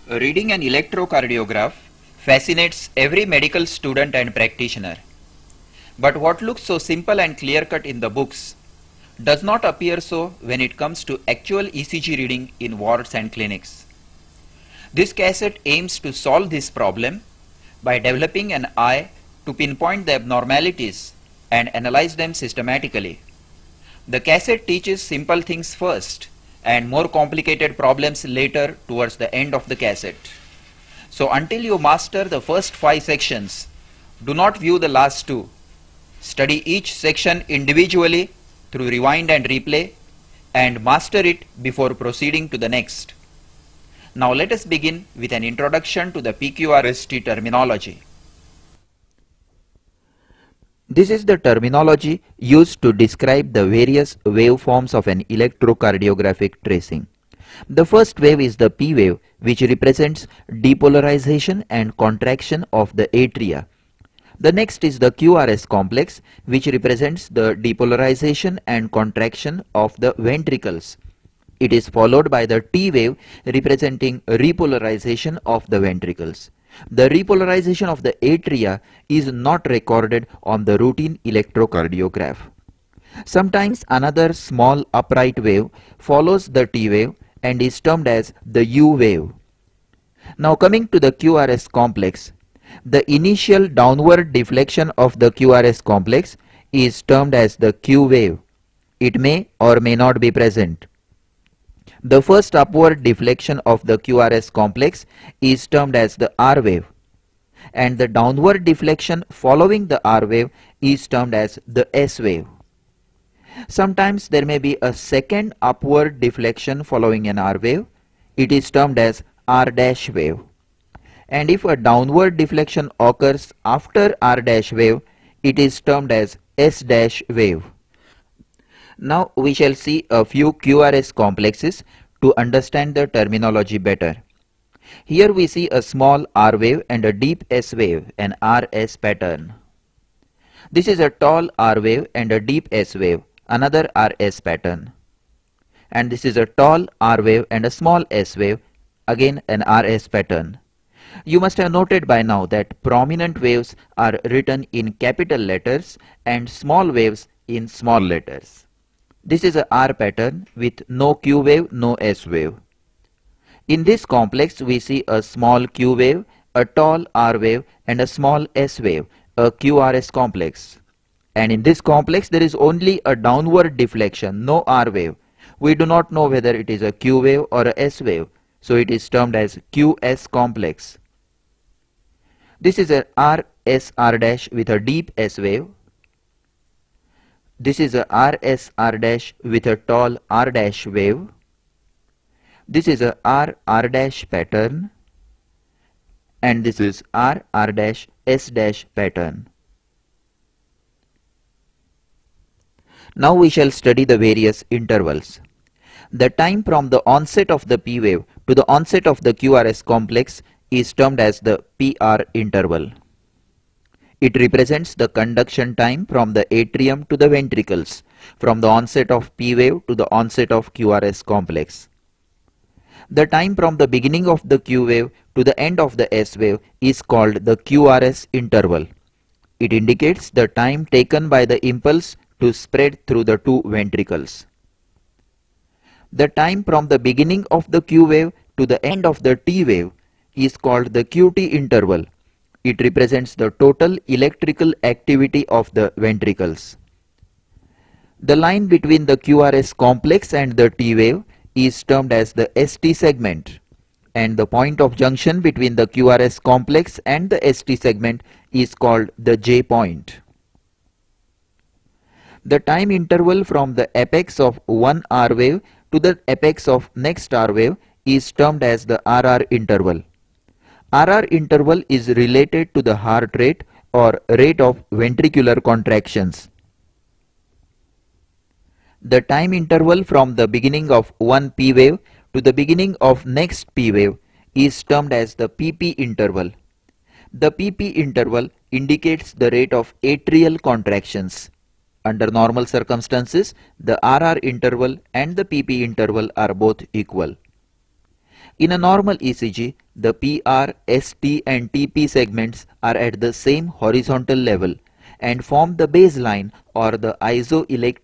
Reading an electrocardiograph fascinates every medical student and practitioner. But what looks so simple and clear-cut in the books does not appear so when it comes to actual ECG reading in wards and clinics. This cassette aims to solve this problem by developing an eye to pinpoint the abnormalities and analyze them systematically. The cassette teaches simple things first and more complicated problems later towards the end of the cassette. So until you master the first 5 sections, do not view the last 2. Study each section individually through rewind and replay and master it before proceeding to the next. Now let us begin with an introduction to the PQRST terminology. This is the terminology used to describe the various waveforms of an electrocardiographic tracing. The first wave is the P wave, which represents depolarization and contraction of the atria. The next is the QRS complex, which represents the depolarization and contraction of the ventricles. It is followed by the T wave, representing repolarization of the ventricles. The repolarization of the atria is not recorded on the routine electrocardiograph. Sometimes another small upright wave follows the T wave and is termed as the U wave. Now coming to the QRS complex, the initial downward deflection of the QRS complex is termed as the Q wave. It may or may not be present. The first upward deflection of the QRS complex is termed as the R wave, and the downward deflection following the R wave is termed as the S wave. Sometimes there may be a second upward deflection following an R wave. It is termed as R dash wave. And if a downward deflection occurs after R dash wave, it is termed as S dash wave. Now we shall see a few QRS complexes to understand the terminology better. Here we see a small R wave and a deep S wave, an RS pattern. This is a tall R wave and a deep S wave, another RS pattern. And this is a tall R wave and a small S wave, again an RS pattern. You must have noted by now that prominent waves are written in capital letters and small waves in small letters. This is a R pattern with no Q wave, no S wave. In this complex we see a small Q wave, a tall R wave and a small S wave, a QRS complex. And in this complex there is only a downward deflection, no R wave. We do not know whether it is a Q wave or a S wave, so it is termed as QS complex. This is a RSR dash with a deep S wave. This is a RSR dash with a tall R dash wave. This is a RR dash pattern, and this is RR dash S dash pattern. Now we shall study the various intervals. The time from the onset of the P wave to the onset of the QRS complex is termed as the PR interval. It represents the conduction time from the atrium to the ventricles, from the onset of P wave to the onset of QRS complex. The time from the beginning of the Q wave to the end of the S wave is called the QRS interval. It indicates the time taken by the impulse to spread through the two ventricles. The time from the beginning of the Q wave to the end of the T wave is called the QT interval. It represents the total electrical activity of the ventricles. The line between the QRS complex and the T wave is termed as the ST segment, and the point of junction between the QRS complex and the ST segment is called the J point. The time interval from the apex of one R wave to the apex of next R wave is termed as the RR interval. RR interval is related to the heart rate or rate of ventricular contractions. The time interval from the beginning of one P wave to the beginning of next P wave is termed as the PP interval. The PP interval indicates the rate of atrial contractions. Under normal circumstances, the RR interval and the PP interval are both equal. In a normal ECG, the PR, ST and TP segments are at the same horizontal level and form the baseline or the isoelectric